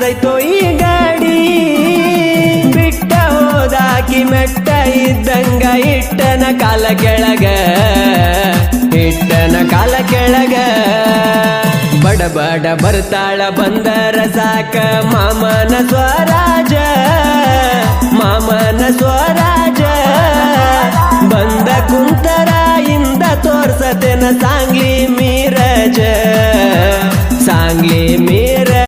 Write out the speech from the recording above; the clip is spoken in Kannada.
ಯಾರ್ದೈತೋ ಈ ಗಾಡಿ ಬಿಟ್ಟ ಹೋದಾಕಿ ಮೆಟ್ಟ ಇದ್ದಂಗ ಇಟ್ಟನ ಕಾಲ ಕೆಳಗ ಇಟ್ಟನ ಕಾಲ ಕೆಳಗ ಬಡ ಬಡ ಬರ್ತಾಳ ಬಂದರ ಸಾಕ ಮಾಮನ ಸ್ವರಾಜ ಮಾಮನ ಸ್ವರಾಜ ಬಂದ ಕುಂತರ ಇಂದ ತೋರ್ಸತೆನ ಸಾಂಗ್ಲಿ ಮೀರಜ ಸಾಂಗ್ಲಿ ಮೀರ